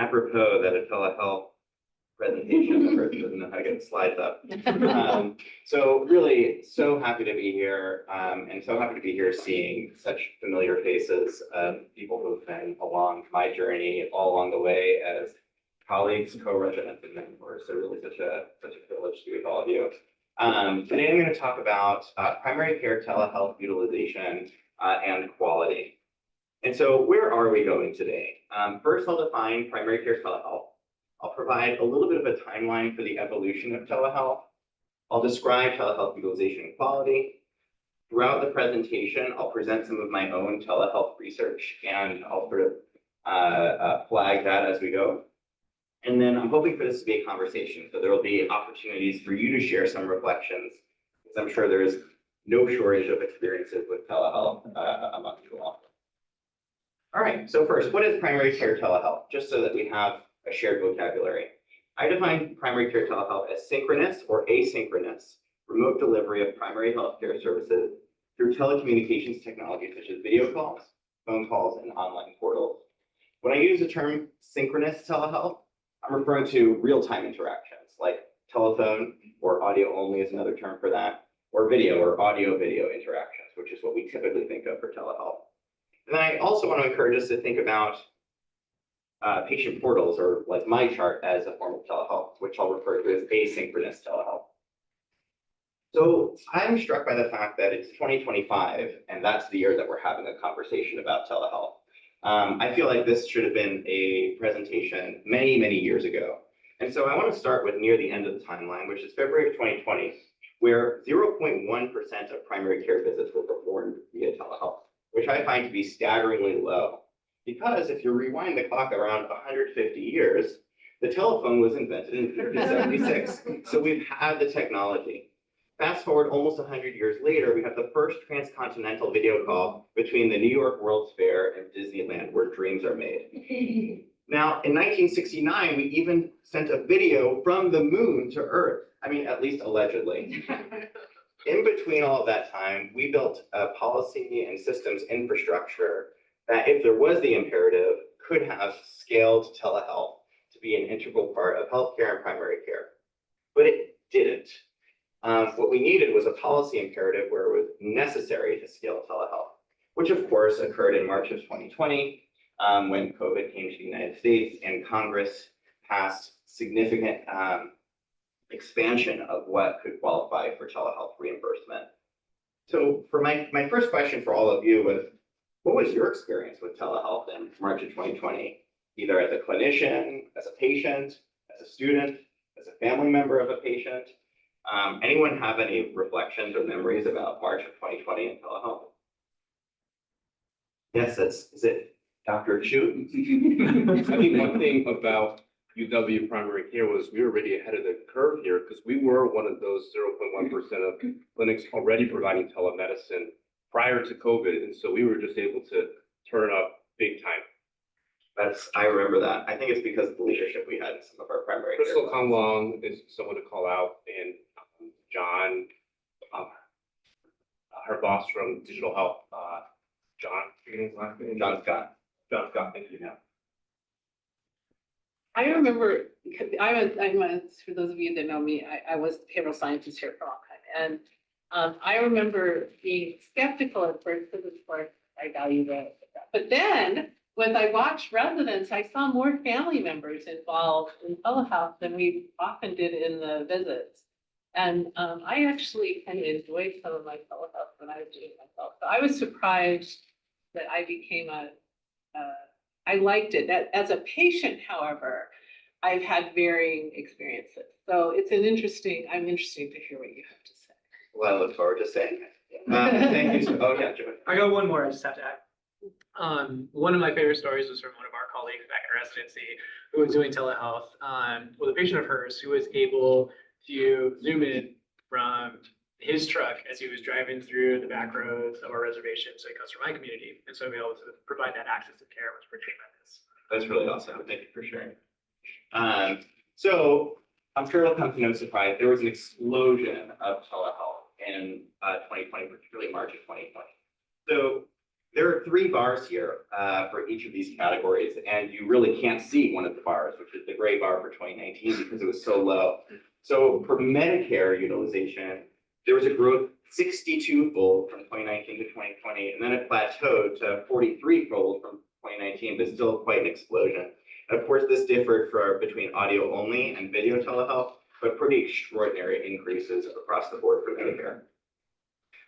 apropos that a telehealth presentation person doesn't know how to get the slides up. So really, so happy to be here, and so happy to be here seeing such familiar faces of people who've been along my journey all along the way as colleagues, co-residents, and mentors. So really such a privilege to be with all of you. Today I'm going to talk about primary care telehealth utilization and quality. And so where are we going today? First, I'll define primary care telehealth. I'll provide a little bit of a timeline for the evolution of telehealth. I'll describe telehealth utilization and quality. Throughout the presentation, I'll present some of my own telehealth research, and I'll sort of flag that as we go. And then I'm hoping for this to be a conversation, so there will be opportunities for you to share some reflections, because I'm sure there is no shortage of experiences with telehealth among you all. All right, so first, what is primary care telehealth? Just so that we have a shared vocabulary. I define primary care telehealth as synchronous or asynchronous remote delivery of primary healthcare services through telecommunications technologies such as video calls, phone calls, and online portals. When I use the term synchronous telehealth, I'm referring to real-time interactions like telephone, or audio only is another term for that, or video or audio-video interactions, which is what we typically think of for telehealth. And then I also want to encourage us to think about patient portals, or like my chart, as a form of telehealth, which I'll refer to as asynchronous telehealth. So I'm struck by the fact that it's 2025, and that's the year that we're having a conversation about telehealth. I feel like this should have been a presentation many, many years ago. And so I want to start with near the end of the timeline, which is February of 2020, where 0.1% of primary care visits were performed via telehealth, which I find to be staggeringly low. Because if you rewind the clock around 150 years, the telephone was invented in 1576. So we've had the technology. Fast forward almost 100 years later, we have the first transcontinental video call between the New York World's Fair and Disneyland, where dreams are made. Now, in 1969, we even sent a video from the moon to Earth. I mean, at least allegedly. In between all of that time, we built a policy and systems infrastructure that, if there was the imperative, could have scaled telehealth to be an integral part of healthcare and primary care. But it didn't. What we needed was a policy imperative where it was necessary to scale telehealth, which of course occurred in March of 2020 when COVID came to the United States and Congress passed significant expansion of what could qualify for telehealth reimbursement. So for my first question for all of you was, what was your experience with telehealth in March of 2020, either as a clinician, as a patient, as a student, as a family member of a patient? Anyone have any reflections or memories about March of 2020 and telehealth? Yes, is it Dr. Chu? I think one thing about UW primary care was we were already ahead of the curve here, because we were one of those 0.1% of clinics already providing telemedicine prior to COVID. And so we were just able to turn up big time. I remember that. I think it's because of the leadership we had in some of our primary care. Crystal Conlong is someone to call out, and John, her boss from Digital Health, John, his last name? John Scott. John Scott, thank you. Yeah. I remember, for those of you that know me, I was a behavioral scientist here for a long time. And I remember being skeptical at first, because of course I value that. But then when I watched residents, I saw more family members involved in telehealth than we often did in the visits. And I actually kind of enjoyed some of my telehealth when I was doing it myself. So I was surprised that I became I liked it. As a patient, however, I've had varying experiences. So I'm interested to hear what you have to say. Well, I look forward to saying it. Thank you. Oh, yeah, Joey. I got one more I just have to add. One of my favorite stories was from one of our colleagues back in residency who was doing telehealth with a patient of hers who was able to Zoom in from his truck as he was driving through the back roads of our reservation. So he comes from my community. And so we able to provide that access to care was pretty tremendous. That's really awesome. Thank you for sharing. So I'm sure it'll come to no surprise, there was an explosion of telehealth in 2020, particularly March of 2020. So There are 3 bars here for each of these categories, and you really can't see one of the bars, which is the gray bar for 2019 because it was so low. So for Medicare utilization, there was a growth 62-fold from 2019 to 2020, and then it plateaued to 43-fold from 2019, but still quite an explosion. And of course, this differed between audio only and video telehealth, but pretty extraordinary increases across the board for Medicare.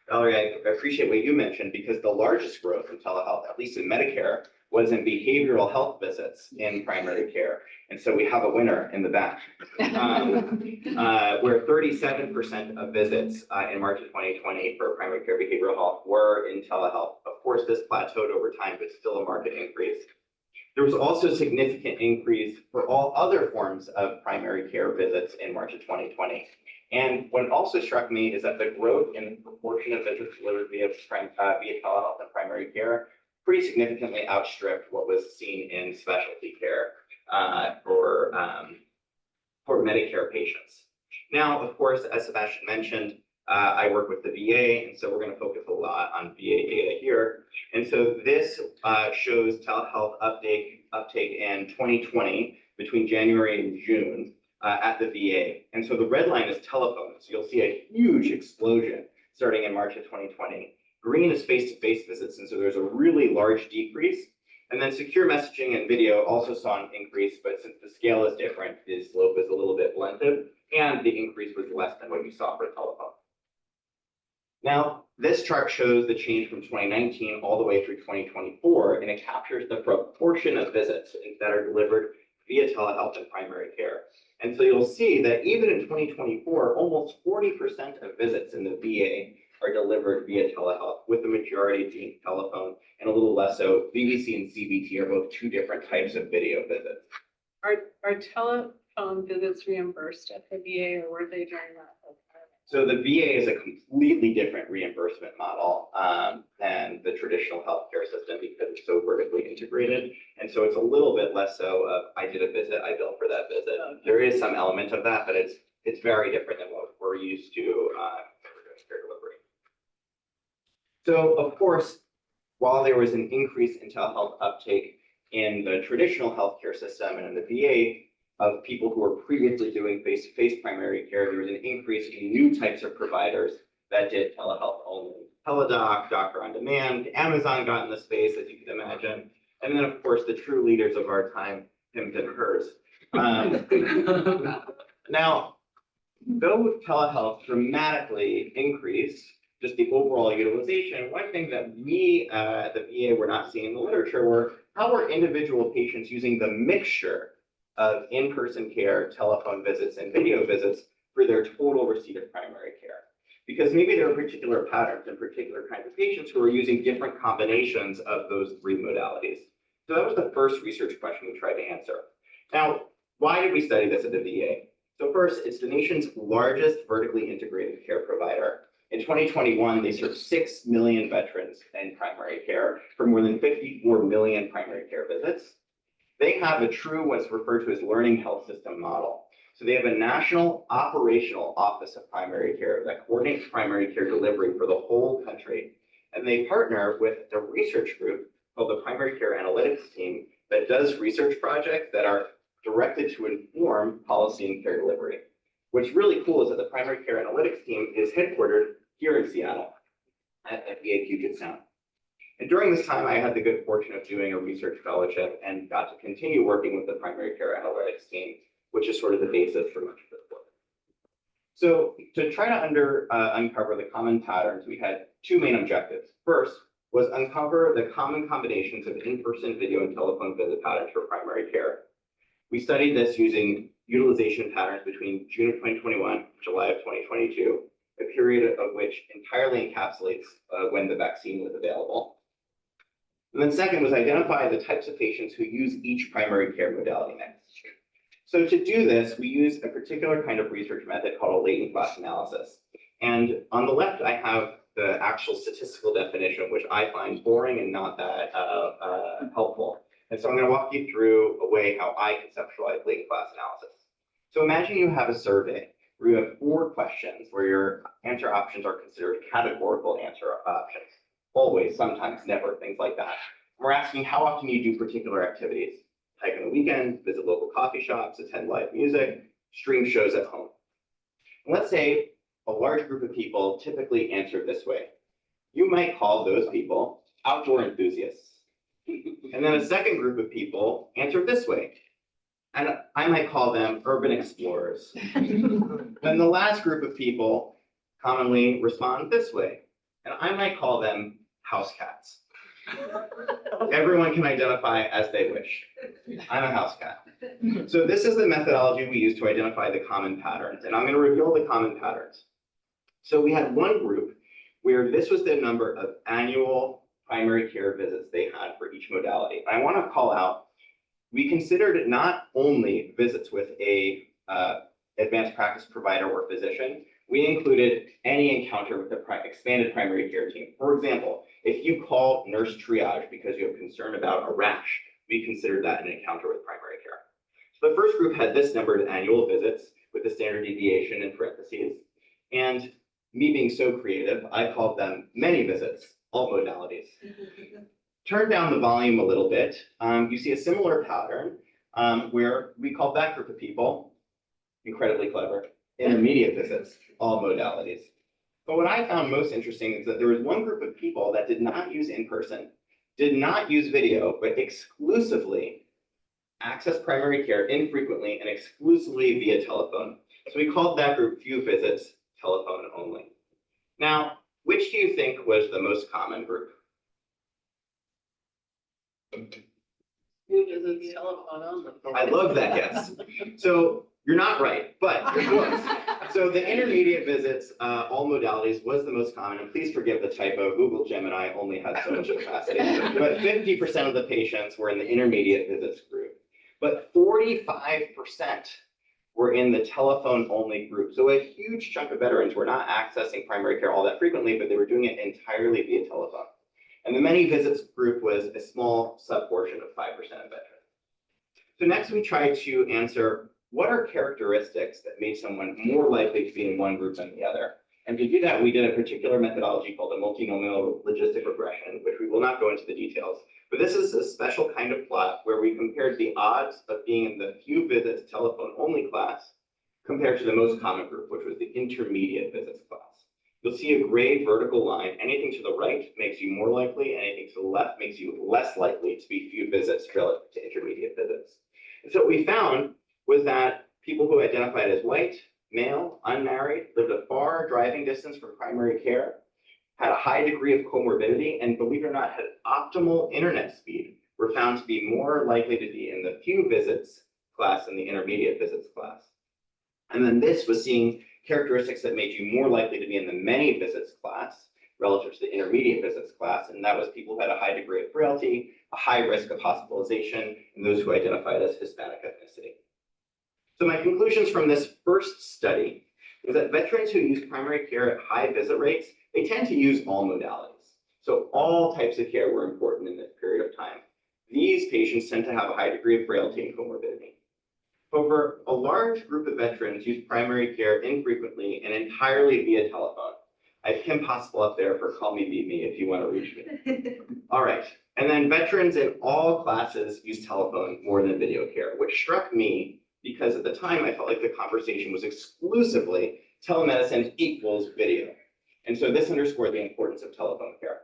Valerie, I appreciate what you mentioned because the largest growth in telehealth, at least in Medicare, was in behavioral health visits in primary care. And so we have a winner in the back, where 37% of visits in March of 2020 for primary care behavioral health were in telehealth. Of course, this plateaued over time, but still a market increase. There was also a significant increase for all other forms of primary care visits in March of 2020. And what also struck me is that the growth in the proportion of visits delivered via telehealth and primary care pretty significantly outstripped what was seen in specialty care for Medicare patients. Now, of course, as Sebastian mentioned, I work with the VA, and so we're going to focus a lot on VA data here. And so this shows telehealth uptake in 2020 between January and June at the VA. And so the red line is telephone. So you'll see a huge explosion starting in March of 2020. Green is face-to-face visits, and so there's a really large decrease. And then secure messaging and video also saw an increase, but since the scale is different, the slope is a little bit blunted, and the increase was less than what you saw for telephone. Now, this chart shows the change from 2019 all the way through 2024, and it captures the proportion of visits that are delivered via telehealth and primary care. And so you'll see that even in 2024, almost 40% of visits in the VA are delivered via telehealth, with the majority being telephone and a little less so. VVC and CBT are both 2 different types of video visits. Are telephone visits reimbursed at the VA, or were they during that whole time? So the VA is a completely different reimbursement model than the traditional healthcare system because it's so vertically integrated. And so it's a little bit less so of I did a visit, I bill for that visit. There is some element of that, but it's very different than what we're used to care delivery. So of course, while there was an increase in telehealth uptake in the traditional healthcare system and in the VA, of people who were previously doing face-to-face primary care, there was an increase in new types of providers that did telehealth only. Teledoc, Doctor on Demand, Amazon got in the space, as you can imagine. And then, of course, the true leaders of our time, Hims and Hers. Now, though telehealth dramatically increased just the overall utilization, one thing that we, the VA, were not seeing in the literature were how were individual patients using the mixture of in-person care, telephone visits, and video visits for their total receipt of primary care. Because maybe there are particular patterns and particular kinds of patients who are using different combinations of those 3 modalities. So that was the first research question we tried to answer. Now, why did we study this at the VA? So first, it's the nation's largest vertically integrated care provider. In 2021, they served 6 million veterans in primary care for more than 54 million primary care visits. They have a true what's referred to as learning health system model. So they have a national operational office of primary care that coordinates primary care delivery for the whole country. And they partner with a research group called the Primary Care Analytics Team that does research projects that are directed to inform policy and care delivery. What's really cool is that the Primary Care Analytics Team is headquartered here in Seattle at VA Puget Sound. And during this time, I had the good fortune of doing a research fellowship and got to continue working with the Primary Care Analytics team, which is sort of the basis for much of this work. So to try to uncover the common patterns, we had 2 main objectives. First was uncover the common combinations of in-person video and telephone visit patterns for primary care. We studied this using utilization patterns between June of 2021, July of 2022, a period of which entirely encapsulates when the vaccine was available. And then second was identify the types of patients who use each primary care modality mix. So to do this, we use a particular kind of research method called a latent class analysis. And on the left, I have the actual statistical definition, which I find boring and not that helpful. And so I'm going to walk you through a way how I conceptualize latent class analysis. So imagine you have a survey where you have 4 questions where your answer options are considered categorical answer options. always, sometimes, never, things like that. We're asking how often you do particular activities. Hike on the weekend, visit local coffee shops, attend live music, stream shows at home. And let's say a large group of people typically answer this way. You might call those people outdoor enthusiasts. And then a second group of people answered this way. And I might call them urban explorers. Then the last group of people commonly respond this way. And I might call them house cats. Everyone can identify as they wish. I'm a house cat. So this is the methodology we use to identify the common patterns. And I'm going to reveal the common patterns. So we had one group where this was the number of annual primary care visits they had for each modality. I want to call out, we considered not only visits with a advanced practice provider or physician, we included any encounter with the expanded primary care team. For example, if you call nurse triage because you have concern about a rash, we considered that an encounter with primary care. So the first group had this number of annual visits with the standard deviation in parentheses. And me being so creative, I called them many visits, all modalities. Turn down the volume a little bit. You see a similar pattern where we called that group of people, incredibly clever, intermediate visits, all modalities. But what I found most interesting is that there was one group of people that did not use in-person, did not use video, but exclusively access primary care infrequently and exclusively via telephone. So we called that group few visits, telephone only. Now, which do you think was the most common group? Few visits, telephone only. I love that guess. So you're not right, but you're close. So the intermediate visits, all modalities, was the most common. And please forgive the typo. Google Gemini only has so much capacity. But 50% of the patients were in the intermediate visits group. But 45% were in the telephone only group. So a huge chunk of veterans were not accessing primary care all that frequently, but they were doing it entirely via telephone. And the many visits group was a small subportion of 5% of veterans. So next we tried to answer what are characteristics that made someone more likely to be in one group than the other. And to do that, we did a particular methodology called a multinomial logistic regression, which we will not go into the details. But this is a special kind of plot where we compared the odds of being in the few visits telephone only class compared to the most common group, which was the intermediate visits class. You'll see a gray vertical line. Anything to the right makes you more likely, anything to the left makes you less likely to be few visits relative to intermediate visits. And so what we found was that people who identified as white, male, unmarried, lived a far driving distance from primary care, had a high degree of comorbidity, and believe it or not, had optimal internet speed, were found to be more likely to be in the few visits class than the intermediate visits class. And then this was seeing characteristics that made you more likely to be in the many visits class relative to the intermediate visits class, and that was people who had a high degree of frailty, a high risk of hospitalization, and those who identified as Hispanic ethnicity. So my conclusions from this first study is that veterans who use primary care at high visit rates, they tend to use all modalities. So all types of care were important in this period of time. These patients tend to have a high degree of frailty and comorbidity. However, a large group of veterans use primary care infrequently and entirely via telephone. I have Kim Possible up there for Call Me, Beat Me if you want to reach me. All right, and then veterans in all classes use telephone more than video care, which struck me because at the time I felt like the conversation was exclusively telemedicine equals video. And so this underscored the importance of telephone care.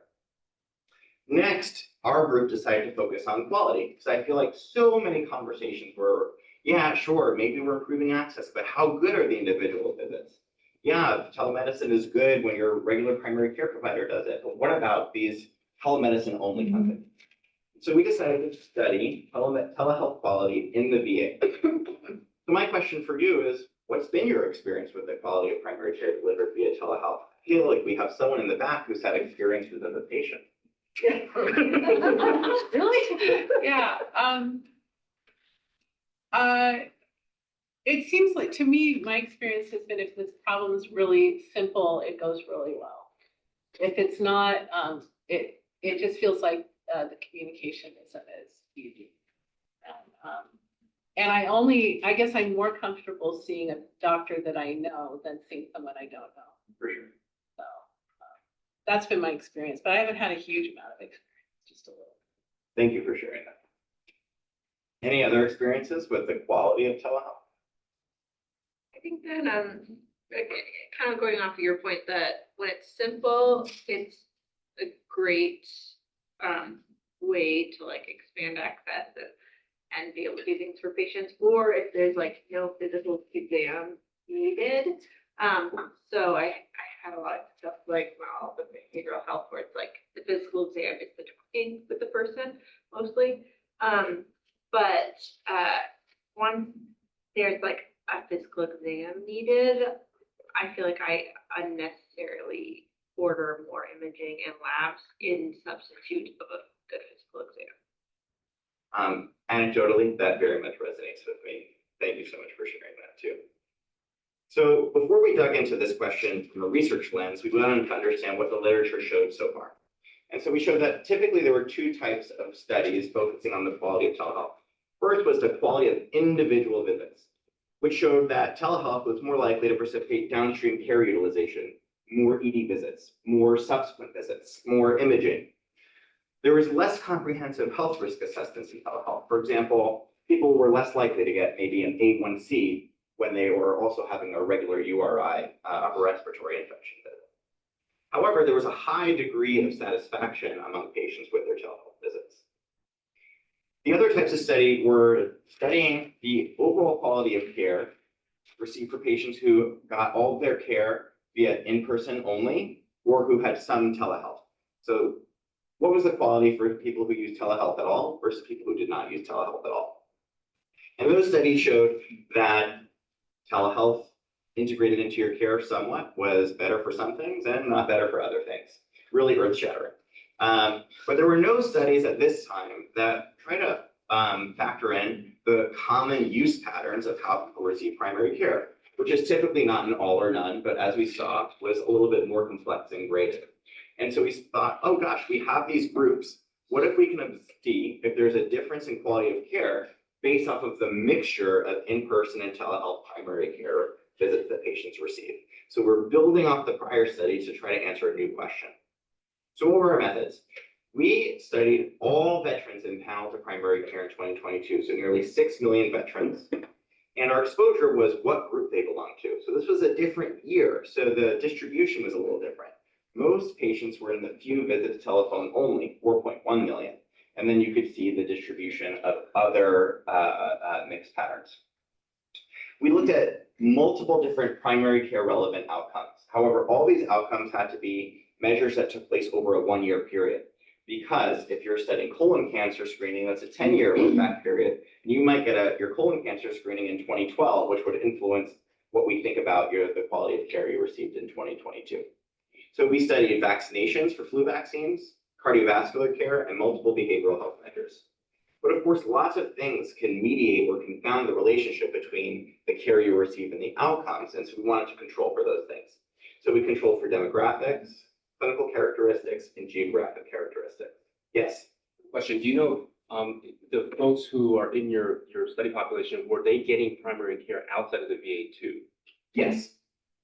Next, our group decided to focus on quality because I feel like so many conversations were, yeah, sure, maybe we're improving access, but how good are the individual visits? Yeah, telemedicine is good when your regular primary care provider does it, but what about these telemedicine only companies? So we decided to study telehealth quality in the VA. So my question for you is, what's been your experience with the quality of primary care delivered via telehealth? I feel like we have someone in the back who's had experiences as a patient. Really? Yeah. It seems like, to me, my experience has been if this problem is really simple, it goes really well. If it's not, it just feels like the communication isn't as easy. And I guess I'm more comfortable seeing a doctor that I know than seeing someone I don't know. For sure. So that's been my experience, but I haven't had a huge amount of experience, just a little. Thank you for sharing that. Any other experiences with the quality of telehealth? I think that, kind of going off of your point that when it's simple, it's a great, way to like expand access and be able to do things for patients, or if there's like no physical exam needed. So I had a lot of stuff like, well, the behavioral health where it's like the physical exam is the talking with the person mostly. But once there's like a physical exam needed, I feel like I unnecessarily order more imaging and labs in substitute of a good physical exam. Anecdotally, that very much resonates with me. Thank you so much for sharing that too. So before we dug into this question from a research lens, we wanted to understand what the literature showed so far. And so we showed that typically there were two types of studies focusing on the quality of telehealth. First was the quality of individual visits, which showed that telehealth was more likely to precipitate downstream care utilization, more ED visits, more subsequent visits, more imaging. There was less comprehensive health risk assessments in telehealth. For example, people were less likely to get maybe an A1C when they were also having a regular URI, upper respiratory infection visit. However, there was a high degree of satisfaction among patients with their telehealth visits. The other types of study were studying the overall quality of care received for patients who got all of their care via in-person only or who had some telehealth. So what was the quality for people who used telehealth at all versus people who did not use telehealth at all? And those studies showed that telehealth integrated into your care somewhat was better for some things and not better for other things, really earth-shattering. But there were no studies at this time that try to factor in the common use patterns of how people receive primary care, which is typically not an all or none, but as we saw, was a little bit more complex and graded. And so we thought, oh gosh, we have these groups. What if we can see if there's a difference in quality of care based off of the mixture of in-person and telehealth primary care visits that patients receive? So we're building off the prior study to try to answer a new question. So what were our methods? We studied all veterans in panel to primary care in 2022, so nearly 6 million veterans. And our exposure was what group they belonged to. So this was a different year, so the distribution was a little different. Most patients were in the few visits telephone only, 4.1 million. And then you could see the distribution of other mixed patterns. We looked at multiple different primary care relevant outcomes. However, all these outcomes had to be measures that took place over a 1-year period. Because if you're studying colon cancer screening, that's a 10-year look-back period. And you might get your colon cancer screening in 2012, which would influence what we think about the quality of care you received in 2022. So we studied vaccinations for flu vaccines, cardiovascular care, and multiple behavioral health measures. But of course, lots of things can mediate or confound the relationship between the care you receive and the outcomes. And so we wanted to control for those things. So we controlled for demographics, clinical characteristics, and geographic characteristics. Yes? Question, do you know the folks who are in your study population, were they getting primary care outside of the VA too? Yes.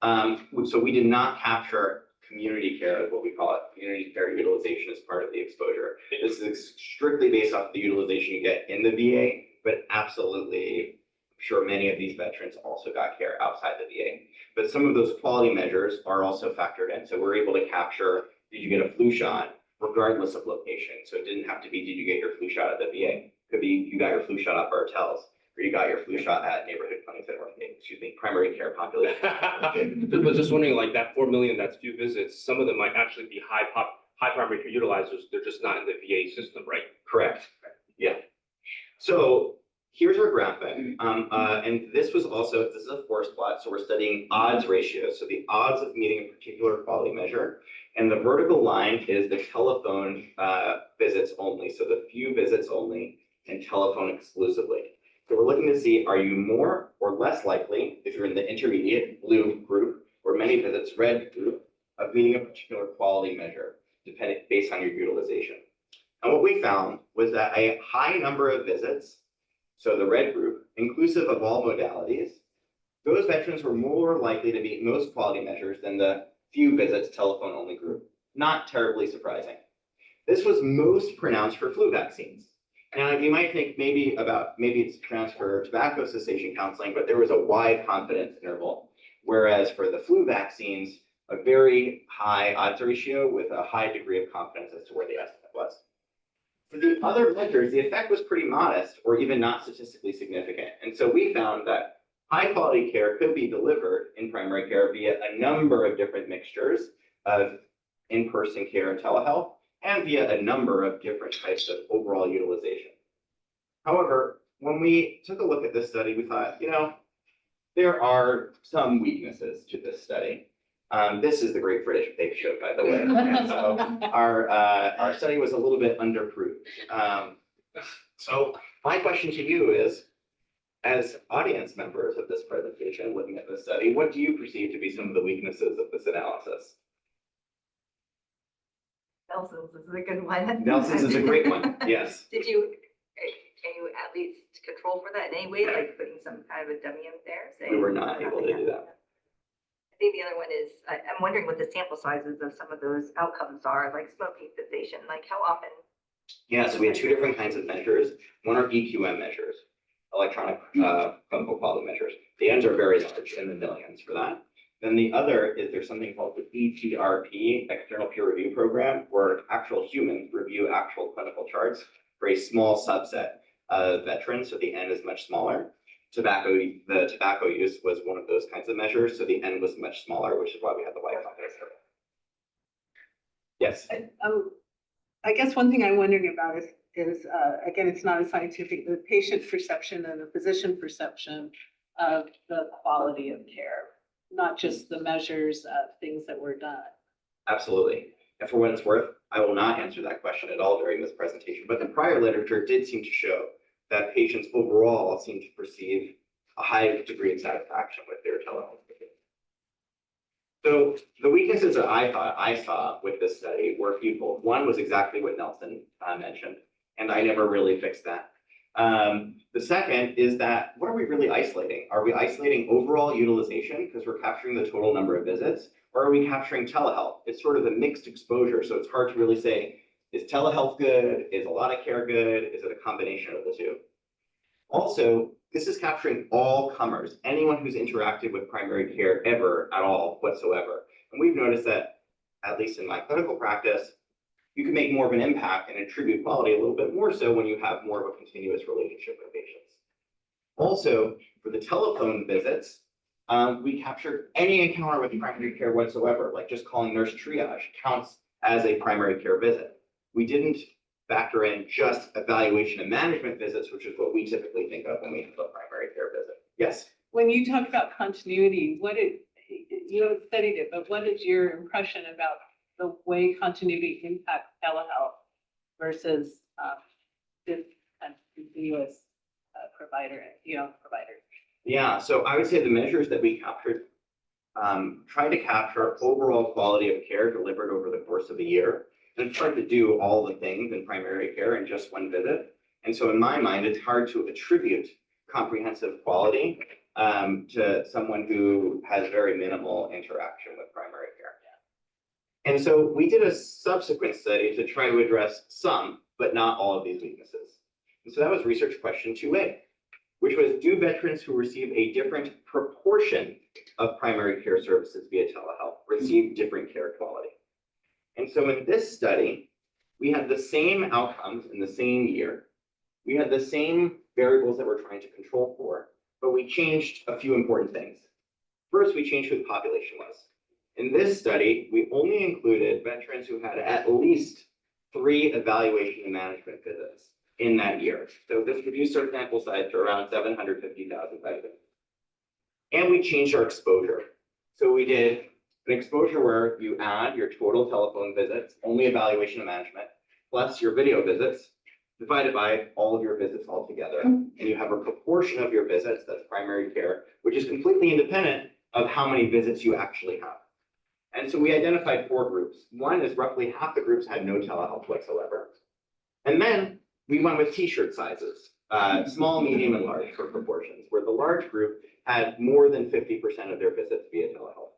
So we did not capture community care, is what we call it, community care utilization as part of the exposure. This is strictly based off the utilization you get in the VA, but absolutely, I'm sure many of these veterans also got care outside the VA. But some of those quality measures are also factored in. So we're able to capture, did you get a flu shot, regardless of location. So it didn't have to be, did you get your flu shot at the VA? It could be, you got your flu shot at Bartell's, or you got your flu shot at neighborhood clinics or, primary care population. I was just wondering, like that 4 million, that's few visits, some of them might actually be high primary care utilizers. They're just not in the VA system, right? Correct. Yeah. So here's our graphic. And this is a forest plot. So we're studying odds ratios. So the odds of meeting a particular quality measure. And the vertical line is the telephone visits only. So the few visits only and telephone exclusively. So we're looking to see, are you more or less likely, if you're in the intermediate blue group or many visits red group, of meeting a particular quality measure based on your utilization. And what we found was that a high number of visits, so the red group, inclusive of all modalities, those veterans were more likely to meet most quality measures than the few visits telephone only group. not terribly surprising. This was most pronounced for flu vaccines. Now, you might think maybe it's pronounced for tobacco cessation counseling, but there was a wide confidence interval. Whereas for the flu vaccines, a very high odds ratio with a high degree of confidence as to where the estimate was. For the other measures, the effect was pretty modest or even not statistically significant. And so we found that high quality care could be delivered in primary care via a number of different mixtures of in-person care and telehealth, and via a number of different types of overall utilization. However, when we took a look at this study, we thought, there are some weaknesses to this study. This is the Great British Bake Show, by the way. And so our study was a little bit underproofed. So my question to you is, as audience members of this presentation, looking at this study, what do you perceive to be some of the weaknesses of this analysis? Nelson's is a good one. Nelson's is a great one, yes. Can you at least control for that in any way, like putting some kind of a dummy in there? We were not able to do that. I think the other one is, I'm wondering what the sample sizes of some of those outcomes are, like smoking cessation, like how often? Yeah, so we had two different kinds of measures. One are EQM measures, electronic clinical quality measures. The ends are very large, in the millions for that. Then the other is there's something called the ETRP, External Peer Review Program, where actual humans review actual clinical charts for a small subset of veterans, so the N is much smaller. The tobacco use was one of those kinds of measures, so the N was much smaller, which is why we had the wide confidence interval. Yes. I guess one thing I'm wondering about is again, it's not a scientific, the patient perception and the physician perception of the quality of care, not just the measures of things that were done. Absolutely. And for what it's worth, I will not answer that question at all during this presentation, but the prior literature did seem to show that patients overall seem to perceive a high degree of satisfaction with their telehealth. So the weaknesses that I thought I saw with this study were people. One was exactly what Nelson mentioned, and I never really fixed that. The second is that, what are we really isolating? Are we isolating overall utilization because we're capturing the total number of visits, or are we capturing telehealth? It's sort of a mixed exposure, so it's hard to really say, is telehealth good? Is a lot of care good? Is it a combination of the two? Also, this is capturing all comers, anyone who's interacted with primary care ever at all whatsoever. And we've noticed that, at least in my clinical practice, you can make more of an impact and attribute quality a little bit more so when you have more of a continuous relationship with patients. Also, for the telephone visits, we captured any encounter with primary care whatsoever, like just calling nurse triage counts as a primary care visit. We didn't factor in just evaluation and management visits, which is what we typically think of when we have a primary care visit. Yes? When you talk about continuity, you haven't studied it, but what is your impression about the way continuity impacts telehealth versus this kind of continuous providers? Yeah, so I would say the measures that we captured try to capture overall quality of care delivered over the course of a year. And it's hard to do all the things in primary care in just one visit. And so in my mind, it's hard to attribute comprehensive quality to someone who has very minimal interaction with primary care. And so we did a subsequent study to try to address some, but not all of these weaknesses. And so that was research question 2A, which was, do veterans who receive a different proportion of primary care services via telehealth receive different care quality? And so in this study, we had the same outcomes in the same year. We had the same variables that we're trying to control for, but we changed a few important things. First, we changed who the population was. In this study, we only included veterans who had at least 3 evaluation and management visits in that year. So this reduced our sample size to around 750,000 veterans. And we changed our exposure. So we did an exposure where you add your total telephone visits, only evaluation and management, plus your video visits, divided by all of your visits altogether. And you have a proportion of your visits, that's primary care, which is completely independent of how many visits you actually have. And so we identified 4 groups. One is roughly half the groups had no telehealth whatsoever. And then we went with t-shirt sizes, small, medium, and large for proportions, where the large group had more than 50% of their visits via telehealth.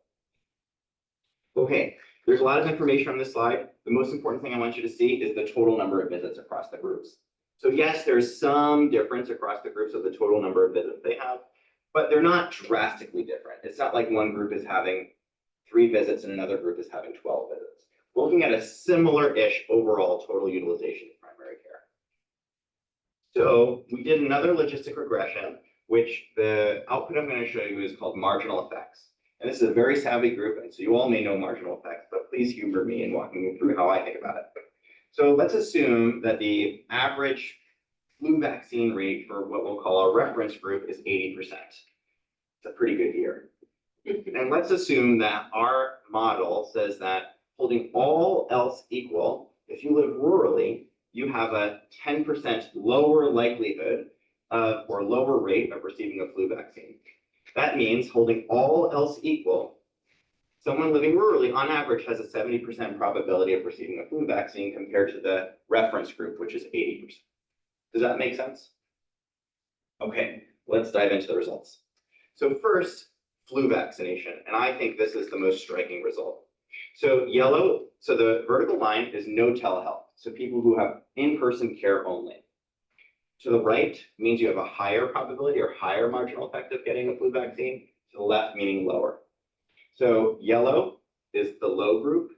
Okay, There's a lot of information on this slide. The most important thing I want you to see is the total number of visits across the groups. So yes, there's some difference across the groups of the total number of visits they have, but they're not drastically different. It's not like one group is having 3 visits and another group is having 12 visits. We're looking at a similar-ish overall total utilization of primary care. So we did another logistic regression, which the output I'm going to show you is called marginal effects. And this is a very savvy group, and so you all may know marginal effects, but please humor me in walking you through how I think about it. So let's assume that the average flu vaccine rate for what we'll call our reference group is 80%. It's a pretty good year. And let's assume that our model says that holding all else equal, if you live rurally, you have a 10% lower likelihood of, or lower rate of receiving a flu vaccine. That means holding all else equal, someone living rurally on average has a 70% probability of receiving a flu vaccine compared to the reference group, which is 80%. Does that make sense? Okay, let's dive into the results. So first, flu vaccination, and I think this is the most striking result. So yellow, so the vertical line is no telehealth, so people who have in-person care only. To the right means you have a higher probability or higher marginal effect of getting a flu vaccine. To the left meaning lower. So yellow is the low group,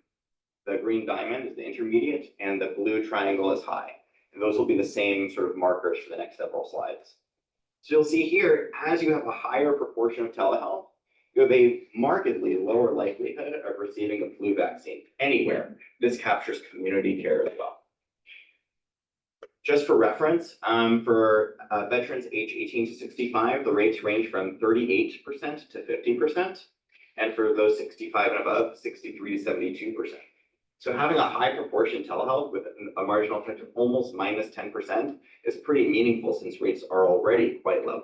the green diamond is the intermediate, and the blue triangle is high. And those will be the same sort of markers for the next several slides. So you'll see here, as you have a higher proportion of telehealth, you have a markedly lower likelihood of receiving a flu vaccine anywhere. This captures community care as well. Just for reference, for veterans age 18 to 65, the rates range from 38% to 50%. And for those 65 and above, 63 to 72%. So having a high proportion telehealth with a marginal effect of almost minus 10% is pretty meaningful since rates are already quite low.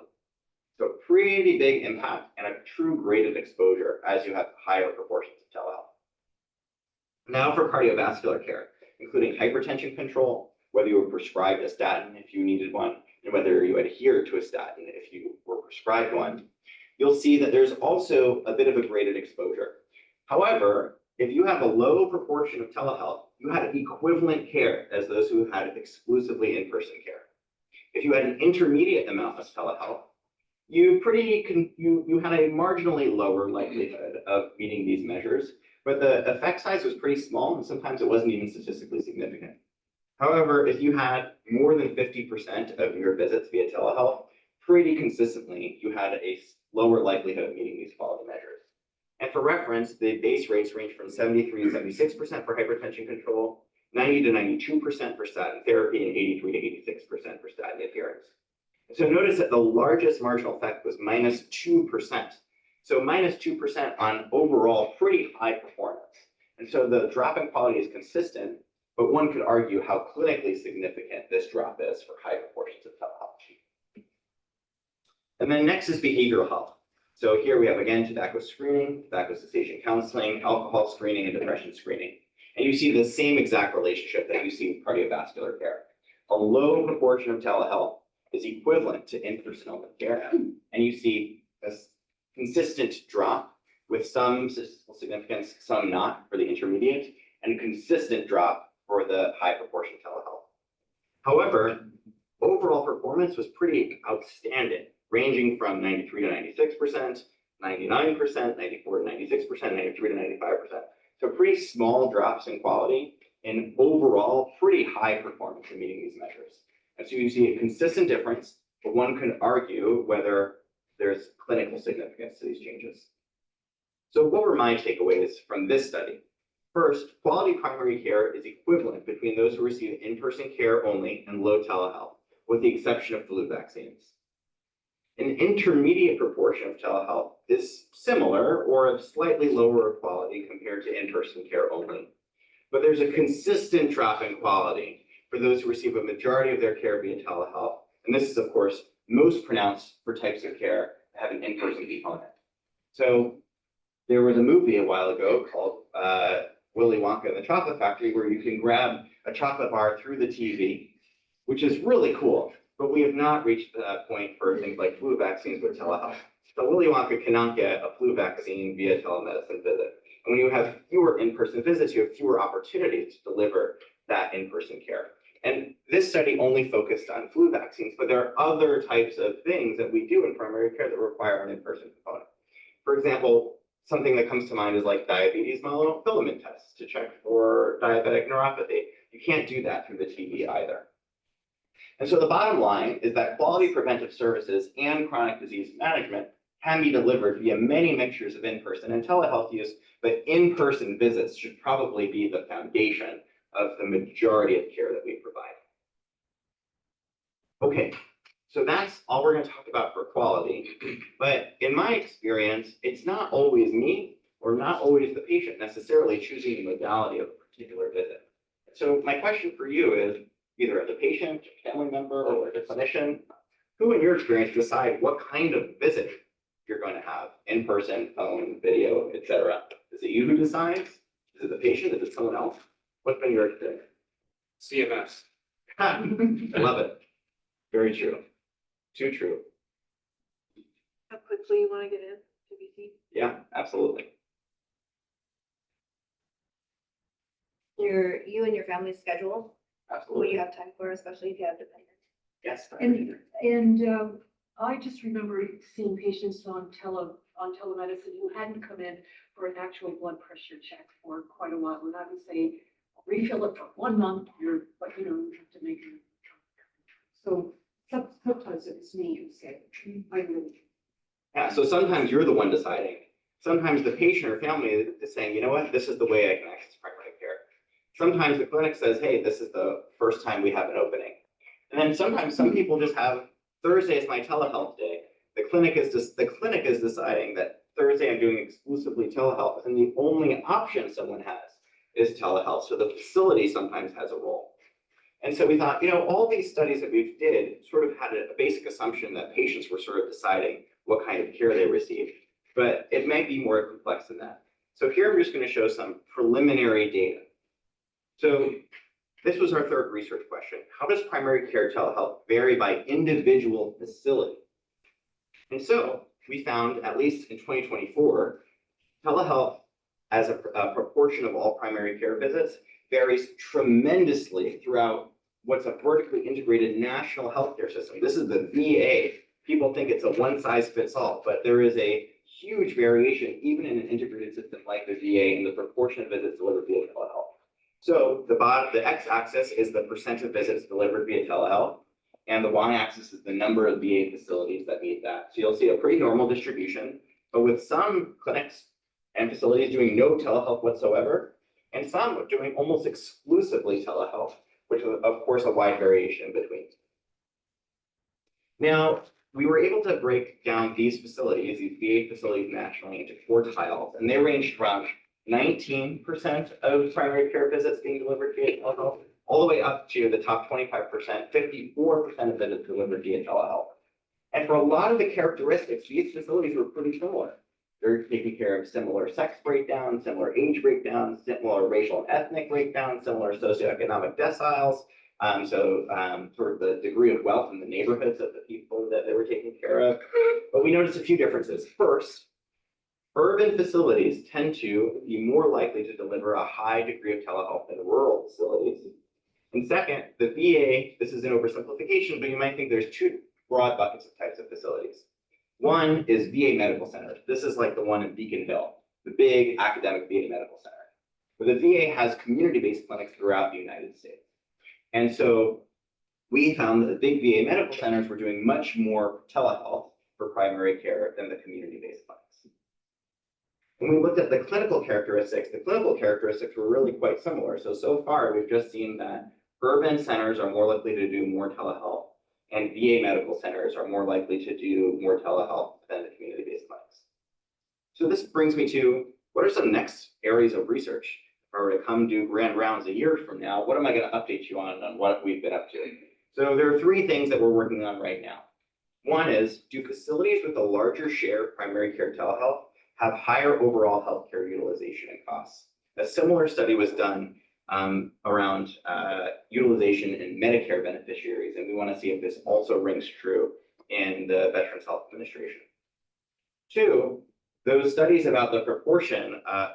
So pretty big impact and a true graded exposure as you have higher proportions of telehealth. Now for cardiovascular care, including hypertension control, whether you were prescribed a statin if you needed one, and whether you adhere to a statin if you were prescribed one, you'll see that there's also a bit of a graded exposure. However, if you have a low proportion of telehealth, you had equivalent care as those who had exclusively in-person care. If you had an intermediate amount of telehealth, you had a marginally lower likelihood of meeting these measures, but the effect size was pretty small, and sometimes it wasn't even statistically significant. However, if you had more than 50% of your visits via telehealth, pretty consistently, you had a lower likelihood of meeting these quality measures. And for reference, the base rates range from 73 to 76% for hypertension control, 90 to 92% for statin therapy, and 83 to 86% for statin adherence. So notice that the largest marginal effect was minus 2%. So minus 2% on overall pretty high performance. And so the drop in quality is consistent, but one could argue how clinically significant this drop is for high proportions of telehealth. And then next is behavioral health. So here we have, again, tobacco screening, tobacco cessation counseling, alcohol screening, and depression screening. And you see the same exact relationship that you see with cardiovascular care. A low proportion of telehealth is equivalent to in-person open care, and you see a consistent drop with some statistical significance, some not for the intermediate, and a consistent drop for the high proportion telehealth. However, overall performance was pretty outstanding, ranging from 93 to 96%, 99%, 94 to 96%, 93 to 95%. So pretty small drops in quality and overall pretty high performance in meeting these measures. And so you see a consistent difference, but one can argue whether there's clinical significance to these changes. So what were my takeaways from this study? First, quality primary care is equivalent between those who receive in-person care only and low telehealth, with the exception of flu vaccines. An intermediate proportion of telehealth is similar or of slightly lower quality compared to in-person care only. But there's a consistent drop in quality for those who receive a majority of their care via telehealth. And this is, of course, most pronounced for types of care that have an in-person component. So there was a movie a while ago called Willy Wonka and the Chocolate Factory, where you can grab a chocolate bar through the TV, which is really cool. But we have not reached that point for things like flu vaccines with telehealth. So Willy Wonka cannot get a flu vaccine via telemedicine visit. And when you have fewer in-person visits, you have fewer opportunities to deliver that in-person care. And this study only focused on flu vaccines, but there are other types of things that we do in primary care that require an in-person component. For example, something that comes to mind is like diabetes monofilament tests to check for diabetic neuropathy. You can't do that through the TV either. And so the bottom line is that quality preventive services and chronic disease management can be delivered via many mixtures of in-person and telehealth use, but in-person visits should probably be the foundation of the majority of care that we provide. Okay, so that's all we're going to talk about for quality. But in my experience, it's not always me or not always the patient necessarily choosing the modality of a particular visit. So my question for you is, either as a patient, family member, or as a clinician, who in your experience decide what kind of visit you're going to have, in person, phone, video, etc. Is it you who decides? Is it the patient? Is it someone else? What's been your experience? CMS. I love it. Very true. Too true. How quickly you want to get in to be seen? Yeah, absolutely. You and your family's schedule, what Absolutely. you have time for, especially if you have dependents. Yes. And I just remember seeing patients on telemedicine who hadn't come in for an actual blood pressure check for quite a while. And I would say, refill it for 1 month, but you have to make it. So sometimes it was me who said, I really. Yeah, so sometimes you're the one deciding. Sometimes the patient or family is saying, you know what, this is the way I can access primary care. Sometimes the clinic says, hey, this is the first time we have an opening. And then sometimes some people just have, Thursday is my telehealth day. The clinic is deciding that Thursday I'm doing exclusively telehealth, and the only option someone has is telehealth. So the facility sometimes has a role. And so we thought, all these studies that we did sort of had a basic assumption that patients were sort of deciding what kind of care they received, but it may be more complex than that. So here I'm just going to show some preliminary data. So this was our third research question. How does primary care telehealth vary by individual facility? And so we found, at least in 2024, telehealth as a proportion of all primary care visits varies tremendously throughout what's a vertically integrated national healthcare system. This is the VA. People think it's a one-size-fits-all, but there is a huge variation, even in an integrated system like the VA, in the proportion of visits delivered via telehealth. So the x-axis is the percent of visits delivered via telehealth, and the y-axis is the number of VA facilities that meet that. So you'll see a pretty normal distribution, but with some clinics and facilities doing no telehealth whatsoever, and some doing almost exclusively telehealth, which is, of course, a wide variation between. Now, we were able to break down these facilities, these VA facilities nationally, into quartiles, and they ranged from 19% of primary care visits being delivered via telehealth, all the way up to the top 25%, 54% of visits delivered via telehealth. And for a lot of the characteristics, these facilities were pretty similar. They're taking care of similar sex breakdowns, similar age breakdowns, similar racial and ethnic breakdowns, similar socioeconomic deciles. Sort of the degree of wealth in the neighborhoods of the people that they were taking care of. But we noticed a few differences. First, urban facilities tend to be more likely to deliver a high degree of telehealth than rural facilities. And second, the VA, this is an oversimplification, but you might think there's two broad buckets of types of facilities. One is VA medical centers. This is like the one in Beacon Hill, the big academic VA medical center. But the VA has community-based clinics throughout the United States. And so we found that the big VA medical centers were doing much more telehealth for primary care than the community-based clinics. When we looked at the clinical characteristics were really quite similar. So far, we've just seen that urban centers are more likely to do more telehealth, and VA medical centers are more likely to do more telehealth than the community-based clinics. So this brings me to, what are some next areas of research? If I were to come do grand rounds a year from now, what am I going to update you on what we've been up to? So there are three things that we're working on right now. One is, do facilities with a larger share of primary care telehealth have higher overall healthcare utilization and costs? A similar study was done around utilization in Medicare beneficiaries, and we want to see if this also rings true in the Veterans Health Administration. Two, those studies about the proportion of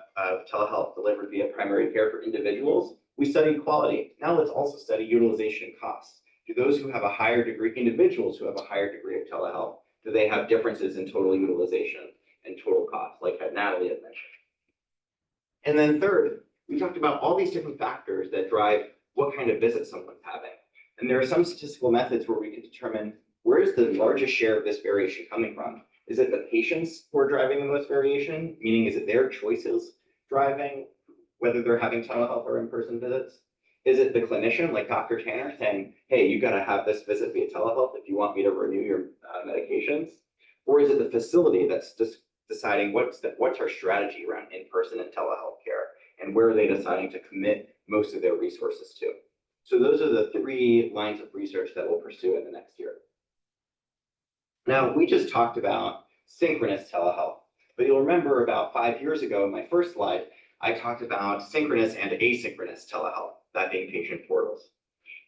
telehealth delivered via primary care for individuals, we studied quality. Now let's also study utilization costs. Do those who have a higher degree, individuals who have a higher degree of telehealth, do they have differences in total utilization and total cost, like Natalie had mentioned? And then third, we talked about all these different factors that drive what kind of visit someone's having. And there are some statistical methods where we can determine where is the largest share of this variation coming from? Is it the patients who are driving the most variation? Meaning, is it their choices driving whether they're having telehealth or in-person visits? Is it the clinician, like Dr. Tanner, saying, hey, you got to have this visit via telehealth if you want me to renew your medications? Or is it the facility that's just deciding what's our strategy around in-person and telehealth care? And where are they deciding to commit most of their resources to? So those are the 3 lines of research that we'll pursue in the next year. Now, we just talked about synchronous telehealth, but you'll remember about 5 years ago in my first slide, I talked about synchronous and asynchronous telehealth, that being patient portals.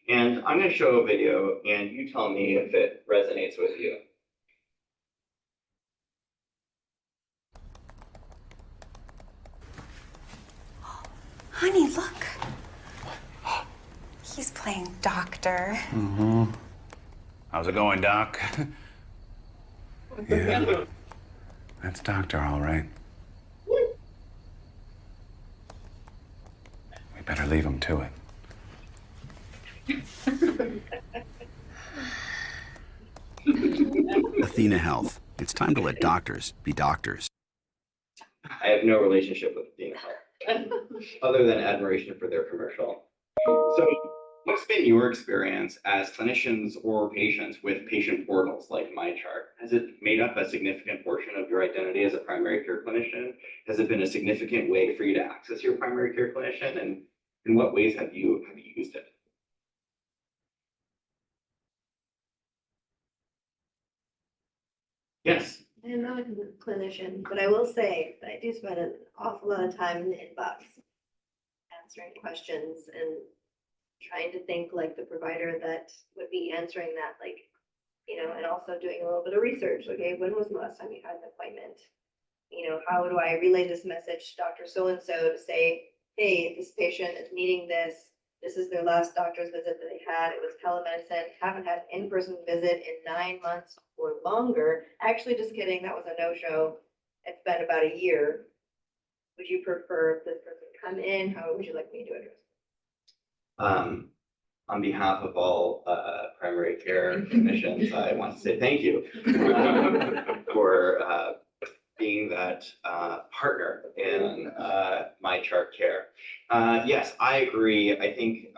And I'm going to show a video and you tell me if it resonates with you. Honey, look. He's playing doctor. Mm-hmm. How's it going, Doc? Yeah. That's Doctor, all right. We better leave him to it. Athena Health. It's time to let doctors be doctors. I have no relationship with DFM other than admiration for their commercial. So what's been your experience as clinicians or patients with patient portals like MyChart? Has it made up a significant portion of your identity as a primary care clinician? Has it been a significant way for you to access your primary care clinician? And in what ways have you used it? Yes. I'm not a clinician, but I will say that I do spend an awful lot of time in the inbox answering questions and trying to think like the provider that would be answering that, like, and also doing a little bit of research. Okay, when was the last time you had an appointment? How do I relay this message to Dr. So-and-so to say, hey, this patient is needing this. This is their last doctor's visit that they had. It was telemedicine, haven't had an in-person visit in 9 months or longer. Actually, just kidding, that was a no-show. It's been about a year. Would you prefer this person come in? How would you like me to address it? On behalf of all primary care clinicians, I want to say thank you for being that partner in MyChart Care. Yes, I agree. I think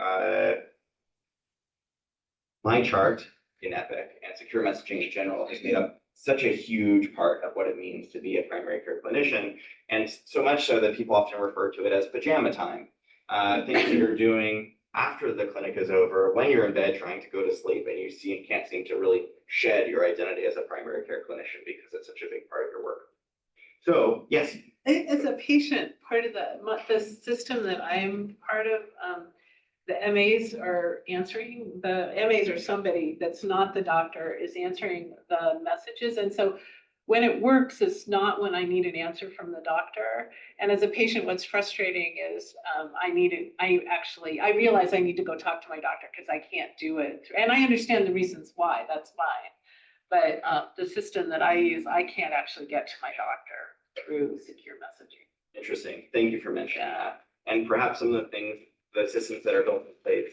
MyChart in Epic and secure messaging in general has made up such a huge part of what it means to be a primary care clinician, and so much so that people often refer to it as pajama time. Things that you're doing after the clinic is over, when you're in bed trying to go to sleep and you can't seem to really shed your identity as a primary care clinician because it's such a big part of your work. So, yes. As a patient, part of the system that I'm part of, the MAs are answering, the MAs are somebody that's not the doctor is answering the messages. And so when it works, it's not when I need an answer from the doctor. And as a patient, what's frustrating is I realize I need to go talk to my doctor because I can't do it. And I understand the reasons why, that's fine. But the system that I use, I can't actually get to my doctor through secure messaging. Interesting. Thank you for mentioning that. And perhaps some of the systems that are built in place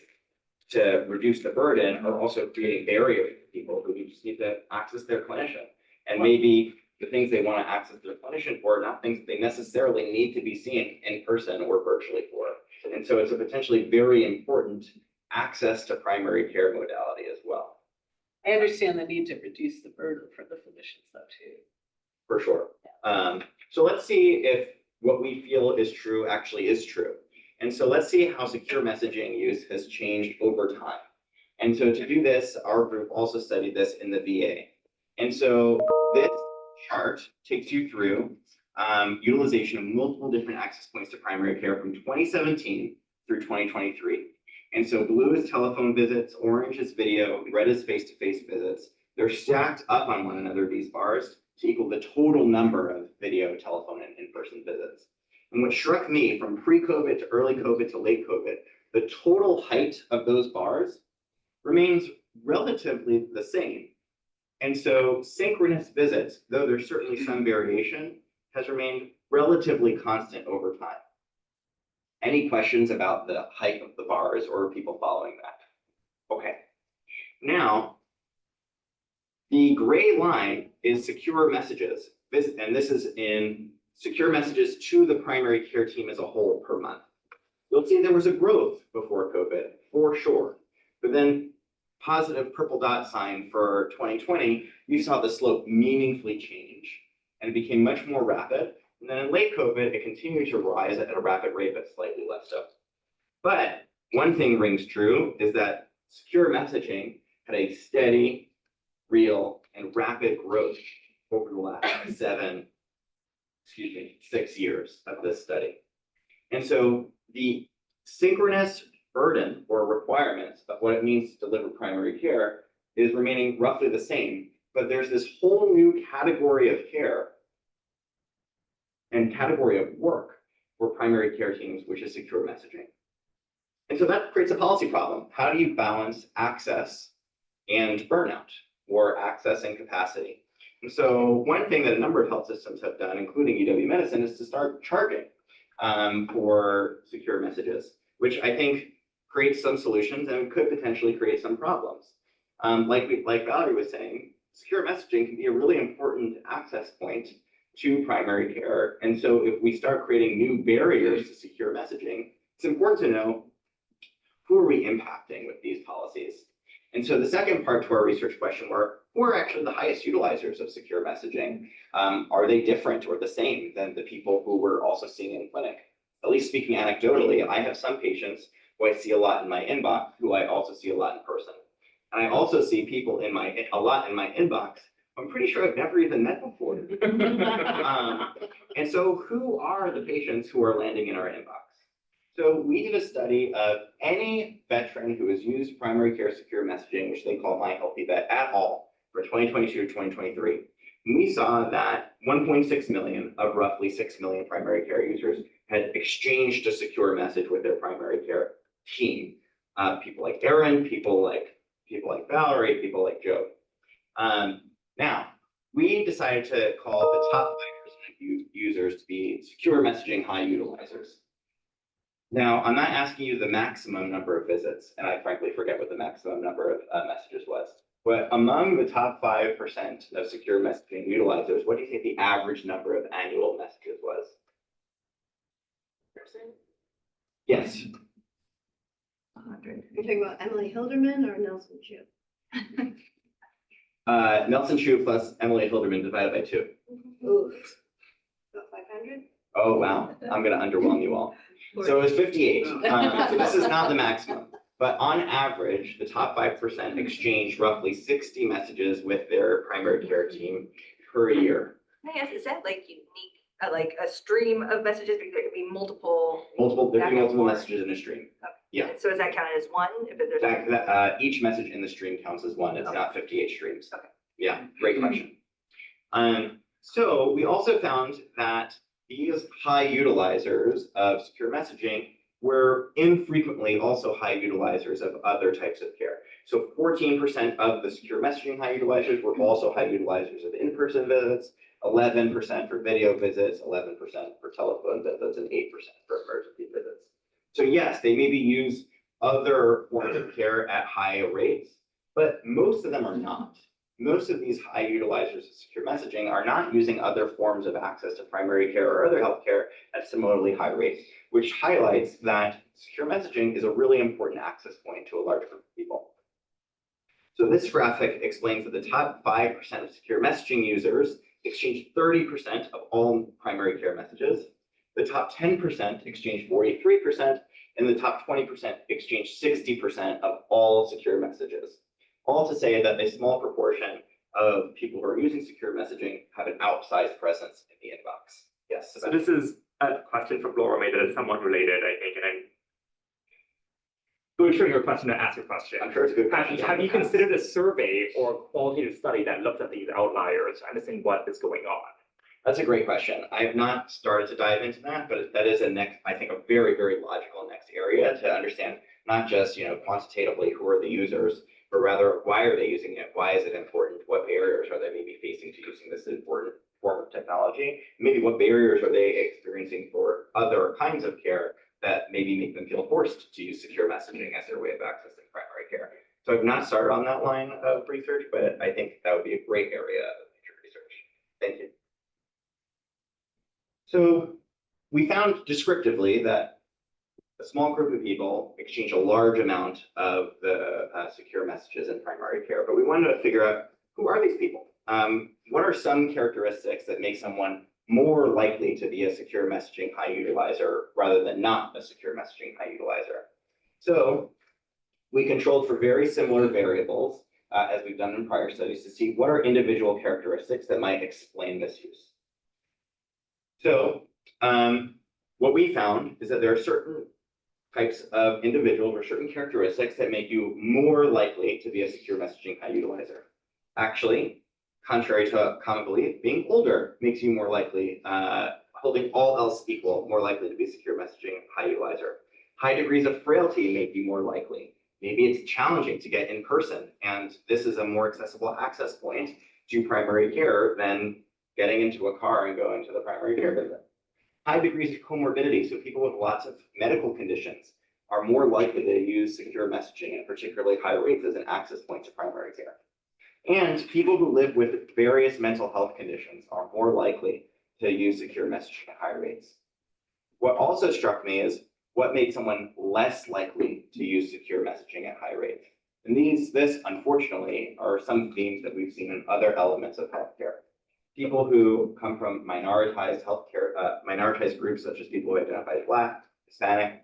to reduce the burden are also creating barriers for people who just need to access their clinician. And maybe the things they want to access their clinician for are not things that they necessarily need to be seen in person or virtually for. And so it's a potentially very important access to primary care modality as well. I understand the need to reduce the burden for the physicians though too. For sure. So let's see if what we feel is true actually is true. And so let's see how secure messaging use has changed over time. And so to do this, our group also studied this in the VA. And so this chart takes you through utilization of multiple different access points to primary care from 2017 through 2023. And so blue is telephone visits, orange is video, red is face-to-face visits. They're stacked up on one another, these bars, to equal the total number of video, telephone, and in-person visits. And what struck me from pre-COVID to early COVID to late COVID, the total height of those bars remains relatively the same. And so synchronous visits, though there's certainly some variation, has remained relatively constant over time. Any questions about the height of the bars or are people following that? Okay. Now, the gray line is secure messages. And this is in secure messages to the primary care team as a whole per month. You'll see there was a growth before COVID, for sure. But then positive purple dot sign for 2020, you saw the slope meaningfully change and it became much more rapid. And then in late COVID, it continued to rise at a rapid rate, but slightly less so. But one thing rings true is that secure messaging had a steady, real, and rapid growth over the last 6 years of this study. And so the synchronous burden or requirements of what it means to deliver primary care is remaining roughly the same, but there's this whole new category of care and category of work for primary care teams, which is secure messaging. And so that creates a policy problem. How do you balance access and burnout, or access and capacity? And so one thing that a number of health systems have done, including UW Medicine, is to start charging for secure messages, which I think creates some solutions and could potentially create some problems. Like Valerie was saying, secure messaging can be a really important access point to primary care. And so if we start creating new barriers to secure messaging, it's important to know who are we impacting with these policies. And so the second part to our research question were, who are actually the highest utilizers of secure messaging? Are they different or the same than the people who we're also seeing in clinic? At least speaking anecdotally, I have some patients who I see a lot in my inbox, who I also see a lot in person. And I also see people a lot in my inbox I'm pretty sure I've never even met before. And so who are the patients who are landing in our inbox? So we did a study of any veteran who has used primary care secure messaging, which they call My Healthy Vet, at all for 2022 to 2023. And we saw that 1.6 million of roughly 6 million primary care users had exchanged a secure message with their primary care team. People like Erin, people like Valerie, people like Joe. Now, we decided to call the top 5% of users to be secure messaging high utilizers. Now, I'm not asking you the maximum number of visits, and I frankly forget what the maximum number of messages was. But among the top 5% of secure messaging utilizers, what do you think the average number of annual messages was? Yes. 100. You're talking about Emily Hilderman or Nelson Chu? Nelson Chu plus Emily Hilderman divided by 2. Ooh, about 500? Oh, wow. I'm going to underwhelm you all. So it was 58. So this is not the maximum. But on average, the top 5% exchange roughly 60 messages with their primary care team per year. I guess, is that like unique, like a stream of messages? Because there could be multiple. There could be multiple messages in a stream. Okay. Yeah. So is that counted as one? If there's Each message in the stream counts as one. It's Okay. not 58 streams. Okay. Yeah, great question. So we also found that these high utilizers of secure messaging were infrequently also high utilizers of other types of care. So 14% of the secure messaging high utilizers were also high utilizers of in-person visits, 11% for video visits, 11% for telephone visits, and 8% for emergency visits. So yes, they maybe use other forms of care at higher rates, but most of them are not. Most of these high utilizers of secure messaging are not using other forms of access to primary care or other healthcare at similarly high rates, which highlights that secure messaging is a really important access point to a large group of people. So this graphic explains that the top 5% of secure messaging users exchange 30% of all primary care messages. The top 10% exchange 43%, and the top 20% exchange 60% of all secure messages. All to say that a small proportion of people who are using secure messaging have an outsized presence in the inbox. Yes. So this is a question from Laura May that is somewhat related, I think, and Going through your question to ask a question. I'm sure it's a good question. Have you considered a survey or qualitative study that looked at these outliers to understand what is going on? That's a great question. I have not started to dive into that, but that is I think, a very, very logical next area to understand, not just, quantitatively who are the users, but rather why are they using it? Why is it important? What barriers are they maybe facing to using this important form of technology? Maybe what barriers are they experiencing for other kinds of care that maybe make them feel forced to use secure messaging as their way of accessing primary care? So I've not started on that line of research, but I think that would be a great area of future research. Thank you. So we found descriptively that a small group of people exchange a large amount of the secure messages in primary care, but we wanted to figure out, who are these people? What are some characteristics that make someone more likely to be a secure messaging high utilizer rather than not a secure messaging high utilizer? So we controlled for very similar variables, as we've done in prior studies, to see what are individual characteristics that might explain this use. So what we found is that there are certain types of individuals or certain characteristics that make you more likely to be a secure messaging high utilizer. Actually, contrary to common belief, being older makes you more likely, holding all else equal, more likely to be a secure messaging high utilizer. High degrees of frailty make you more likely. Maybe it's challenging to get in person, and this is a more accessible access point to primary care than getting into a car and going to the primary care visit. High degrees of comorbidity, so people with lots of medical conditions are more likely to use secure messaging at particularly high rates as an access point to primary care. And people who live with various mental health conditions are more likely to use secure messaging at high rates. What also struck me is what made someone less likely to use secure messaging at high rates. And this, unfortunately, are some themes that we've seen in other elements of healthcare. People who come from minoritized healthcare, minoritized groups such as people who identify as Black, Hispanic,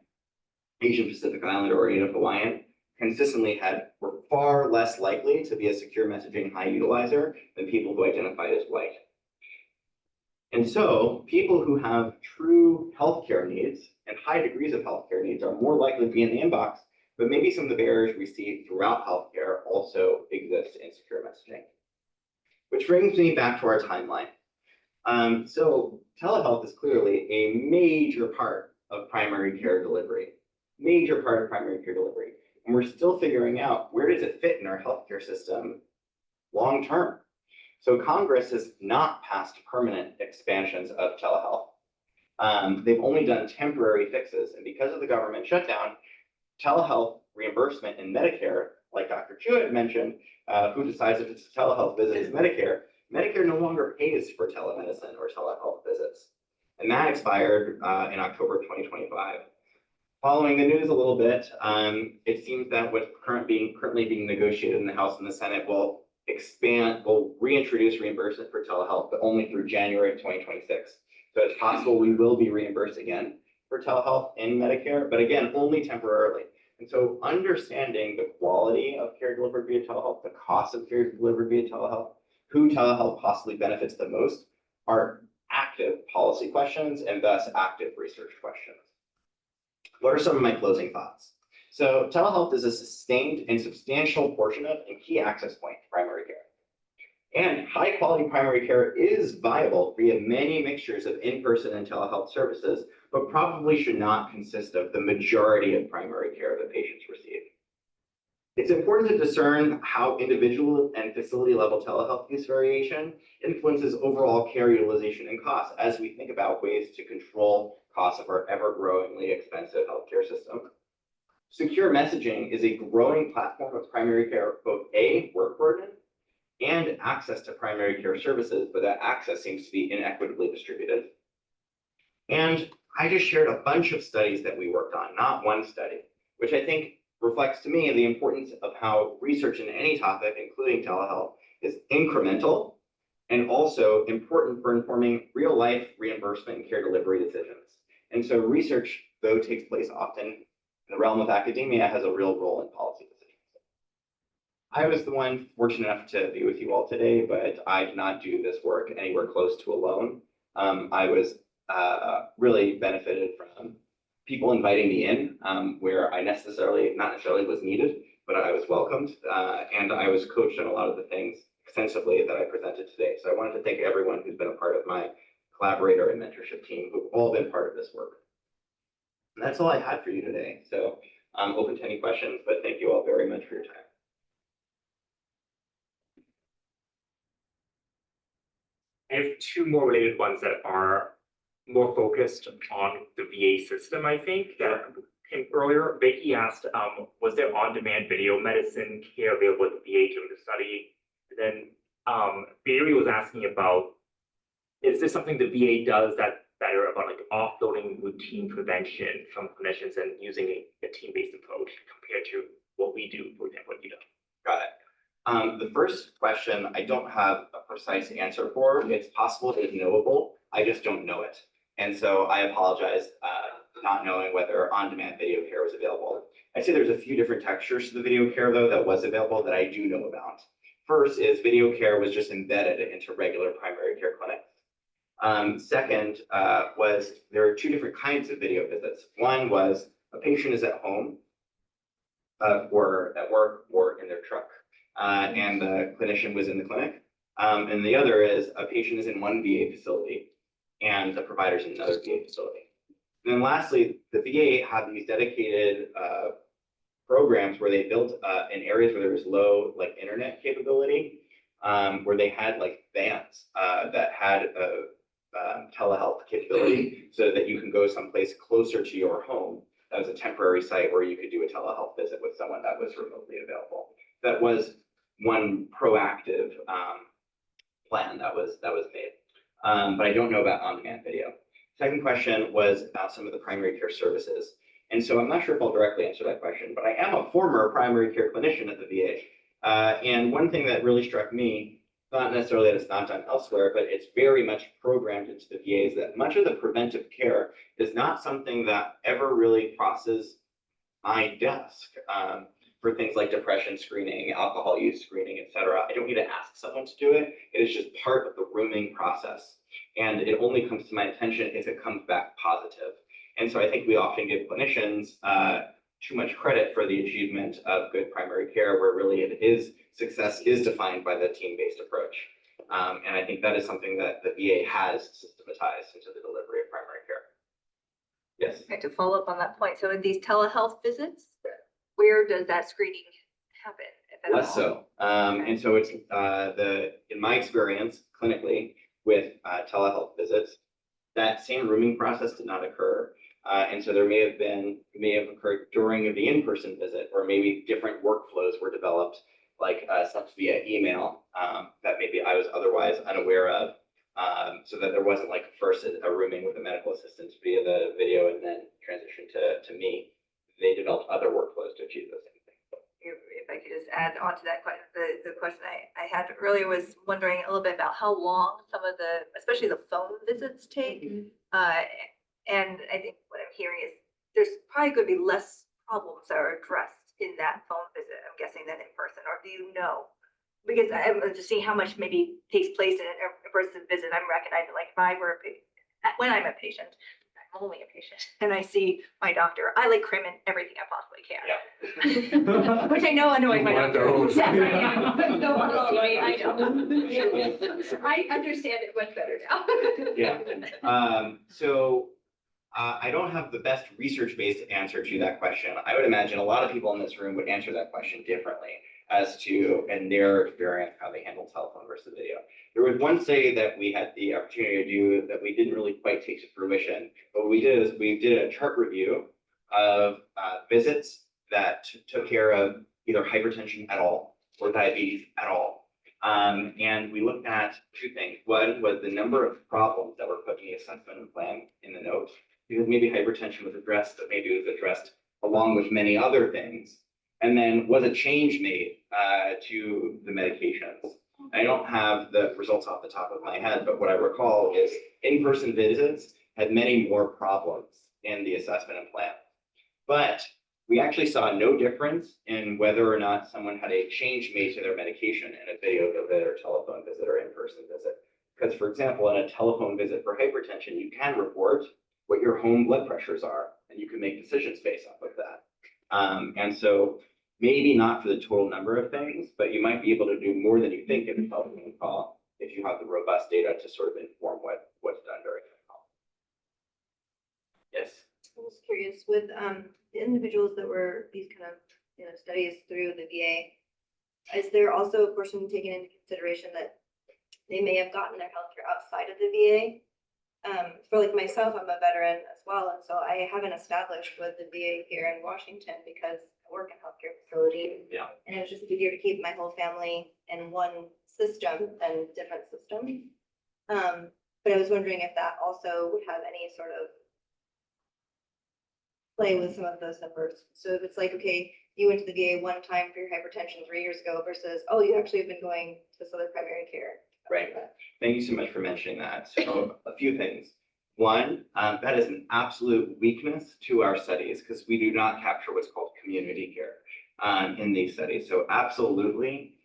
Asian Pacific Islander, or Native Hawaiian, consistently were far less likely to be a secure messaging high utilizer than people who identified as white. And so people who have true healthcare needs and high degrees of healthcare needs are more likely to be in the inbox, but maybe some of the barriers we see throughout healthcare also exist in secure messaging. Which brings me back to our timeline. So telehealth is clearly a major part of primary care delivery, And we're still figuring out, where does it fit in our healthcare system long-term? So Congress has not passed permanent expansions of telehealth. They've only done temporary fixes. And because of the government shutdown, telehealth reimbursement in Medicare, like Dr. Chu had mentioned, who decides if it's a telehealth visit is Medicare, Medicare no longer pays for telemedicine or telehealth visits. And that expired in October 2025. Following the news a little bit, it seems that what's currently being negotiated in the House and the Senate will reintroduce reimbursement for telehealth, but only through January of 2026. So it's possible we will be reimbursed again for telehealth in Medicare, but again, only temporarily. And so understanding the quality of care delivered via telehealth, the cost of care delivered via telehealth, who telehealth possibly benefits the most, are active policy questions and thus active research questions. What are some of my closing thoughts? So telehealth is a sustained and substantial portion of and key access point to primary care. And high quality primary care is viable via many mixtures of in-person and telehealth services, but probably should not consist of the majority of primary care that patients receive. It's important to discern how individual and facility level telehealth use variation influences overall care utilization and costs as we think about ways to control costs of our ever-growingly expensive healthcare system. Secure messaging is a growing platform of primary care, both A, work burden, and access to primary care services, but that access seems to be inequitably distributed. And I just shared a bunch of studies that we worked on, not one study, which I think reflects to me the importance of how research in any topic, including telehealth, is incremental and also important for informing real life reimbursement and care delivery decisions. And so research, though takes place often in the realm of academia, has a real role in policy decisions. I was the one fortunate enough to be with you all today, but I did not do this work anywhere close to alone. I was really benefited from people inviting me in, where I not necessarily was needed, but I was welcomed, and I was coached on a lot of the things extensively that I presented today. So I wanted to thank everyone who's been a part of my collaborator and mentorship team, who've all been part of this work. And that's all I had for you today. So I'm open to any questions, but thank you all very much for your time. I have two more related ones that are more focused on the VA system, I think, that came earlier. Vicky asked, was there on-demand video medicine care available at the VA during the study? And then Barry was asking about, is this something the VA does that better about like offloading routine prevention from clinicians and using a team-based approach compared to what we do, for example, at UW? Got it. The first question, I don't have a precise answer for. It's possible it is knowable. I just don't know it. And so I apologize not knowing whether on-demand video care was available. I'd say there's a few different textures to the video care, though, that was available that I do know about. First is video care was just embedded into regular primary care clinics. Second was there are two different kinds of video visits. One was a patient is at home or at work or in their truck, and the clinician was in the clinic. And the other is a patient is in one VA facility and the provider's in another VA facility. And then lastly, the VA had these dedicated programs where they built in areas where there was low internet capability, where they had vans that had telehealth capability so that you can go someplace closer to your home. That was a temporary site where you could do a telehealth visit with someone that was remotely available. That was one proactive plan that was made. But I don't know about on-demand video. Second question was about some of the primary care services. And so I'm not sure if I'll directly answer that question, but I am a former primary care clinician at the VA. And one thing that really struck me, not necessarily that it's not done elsewhere, but it's very much programmed into the VA, is that much of the preventive care is not something that ever really crosses my desk. For things like depression screening, alcohol use screening, et cetera. I don't need to ask someone to do it. It is just part of the rooming process. And it only comes to my attention if it comes back positive. And so I think we often give clinicians too much credit for the achievement of good primary care, where really success is defined by the team-based approach. And I think that is something that the VA has systematized into the delivery of primary care. Yes. I have to follow up on that point. So in these telehealth visits, where does that screening happen? If at Less all? so. And so it's in my experience clinically with telehealth visits, that same rooming process did not occur. And so there may have occurred during the in-person visit, or maybe different workflows were developed, like stuff via email that maybe I was otherwise unaware of, so that there wasn't first a rooming with a medical assistant via the video and then transition to me. They developed other workflows to achieve the same thing. If I could just add on to that question, the question I had earlier was wondering a little bit about how long some of especially the phone visits take. And I think what I'm hearing is there's probably going to be less problems that are addressed in that phone visit, I'm guessing, than in person, or do you know? Because I'm just seeing how much maybe takes place in a person visit. I'm recognizing, if I were when I'm a patient, I'm only a patient, and I see my doctor, I cram in everything I possibly can. Yeah. Which I know annoys my Want their doctor. own. Yes, I am. No one will see me, I know. I understand it much better now. Yeah. So I don't have the best research-based answer to that question. I would imagine a lot of people in this room would answer that question differently as to, in their experience, how they handle telephone versus video. There was one study that we had the opportunity to do that we didn't really quite take to fruition. But what we did is we did a chart review of visits that took care of either hypertension at all or diabetes at all. And we looked at two things. One was the number of problems that were put in the assessment plan in the notes, because maybe hypertension was addressed, but maybe it was addressed along with many other things. And then was a change made to the medications? I don't have the results off the top of my head, but what I recall is in-person visits had many more problems in the assessment and plan. But we actually saw no difference in whether or not someone had a change made to their medication in a video visit or telephone visit or in-person visit. Because, for example, in a telephone visit for hypertension, you can report what your home blood pressures are, and and you can make decisions based off of that. And so maybe not for the total number of things, but you might be able to do more than you think in a telephone call if you have the robust data to sort of inform what's done during the call. Yes. I was curious with the individuals that were these kind of studies through the VA. Is there also a portion taken into consideration that they may have gotten their healthcare outside of the VA? For like myself, I'm a veteran as well, and so I haven't established with the VA here in Washington because I work in a healthcare facility. Yeah. And it was just easier to keep my whole family in one system than different systems. But I was wondering if that also would have any sort of play with some of those numbers. So if it's like, okay, you went to the VA one time for your hypertension 3 years ago versus, oh, you actually have been going to this other primary care. Right. Thank you so much for mentioning that. So a few things. One, that is an absolute weakness to our studies because we do not capture what's called community care in these studies. So absolutely,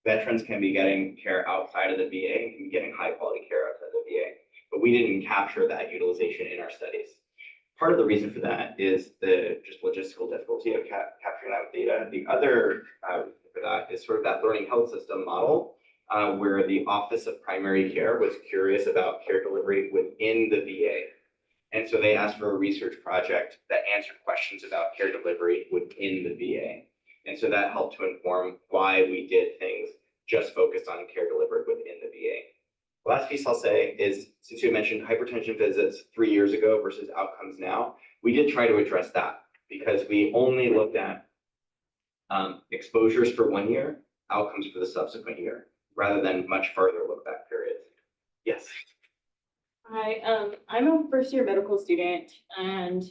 veterans can be getting care outside of the VA and can be getting high quality care outside of the VA, but we didn't capture that utilization in our studies. Part of the reason for that is the just logistical difficulty of capturing that data. The other for that is sort of that learning health system model where the Office of Primary Care was curious about care delivery within the VA. And so they asked for a research project that answered questions about care delivery within the VA. And so that helped to inform why we did things just focused on care delivered within the VA. The last piece I'll say is, since you mentioned hypertension visits 3 years ago versus outcomes now, we did try to address that because we only looked at exposures for 1 year, outcomes for the subsequent year, rather than much farther look back periods. Yes. Hi, I'm a first year medical student, and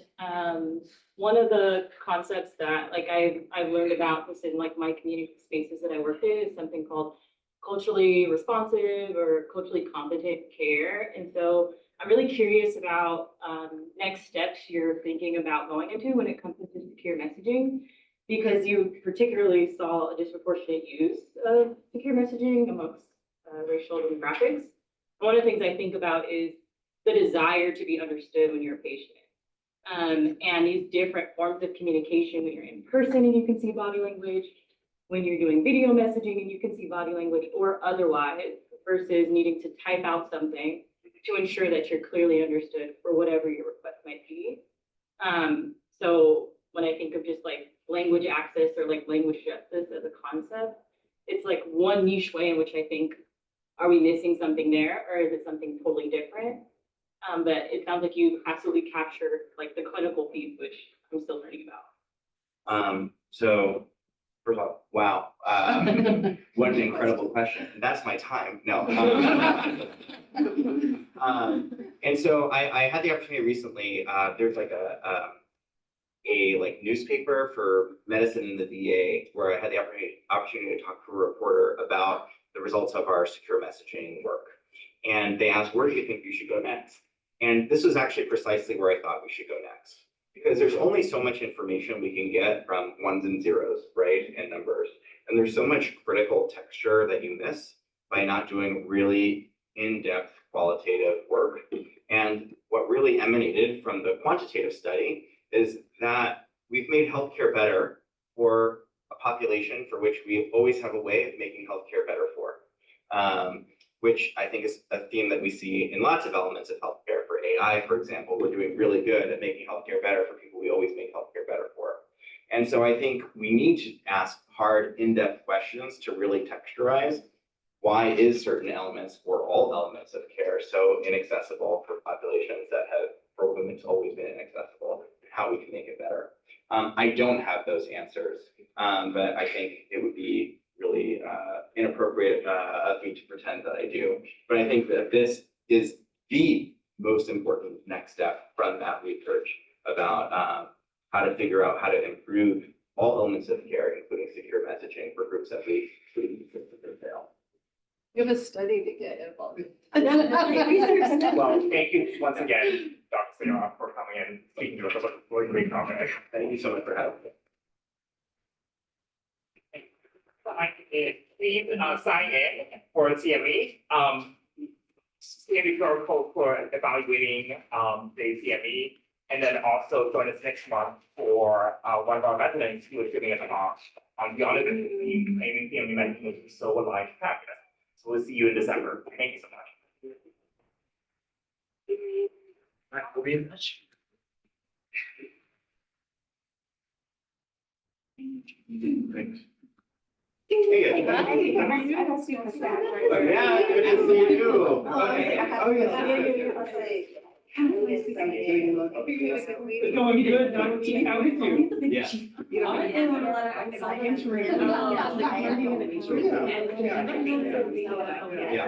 one of the concepts that I've learned about just in like my community spaces that I work in is something called culturally responsive or culturally competent care. And so I'm really curious about next steps you're thinking about going into when it comes to secure messaging, because you particularly saw a disproportionate use of secure messaging amongst racial demographics. One of the things I think about is the desire to be understood when you're a patient. And these different forms of communication, when you're in person and you can see body language, when you're doing video messaging and you can see body language, or otherwise, versus needing to type out something to ensure that you're clearly understood for whatever your request might be. So when I think of just like language access or like language justice as a concept, it's like one niche way in which I think, are we missing something there, or is it something totally different? But it sounds like you absolutely captured like the clinical piece, which I'm still learning about. So first of all, wow, what an incredible question. That's my time. No. And so I had the opportunity recently. There's like a newspaper for medicine in the VA where I had the opportunity to talk to a reporter about the results of our secure messaging work. And they asked, where do you think you should go next? And this was actually precisely where I thought we should go next, because there's only so much information we can get from ones and zeros, right, and numbers. And there's so much critical texture that you miss by not doing really in-depth qualitative work. And what really emanated from the quantitative study is that we've made healthcare better for a population for which we always have a way of making healthcare better for, which I think is a theme that we see in lots of elements of healthcare. For AI, for example, we're doing really good at making healthcare better for people we always make healthcare better for. And so I think we need to ask hard, in-depth questions to really texturize why is certain elements or all elements of care so inaccessible for populations that have, for whom it's always been inaccessible, and how we can make it better. I don't have those answers, but I think it would be really inappropriate of me to pretend that I do. But I think that this is the most important next step from that research about how to figure out how to improve all elements of care, including secure messaging for groups that we fail. You have a study to get involved in. Well, thank you once again, Dr. Staloff, for coming and speaking to us about a really great topic. Thank you so much for having me. Please sign in for CME. CME protocol for evaluating the CME And then also join us next month for one of our residents who is giving a talk on beyond the claiming family medicine is so aligned to practice. So we'll see you in December. Thank you so much. All right, we'll be in touch. Thanks. Hey, guys. Oh, yeah, good to see you too. Okay. Oh, yeah. It's going good, Dr. T, how are you? Yeah. Yeah. Yeah.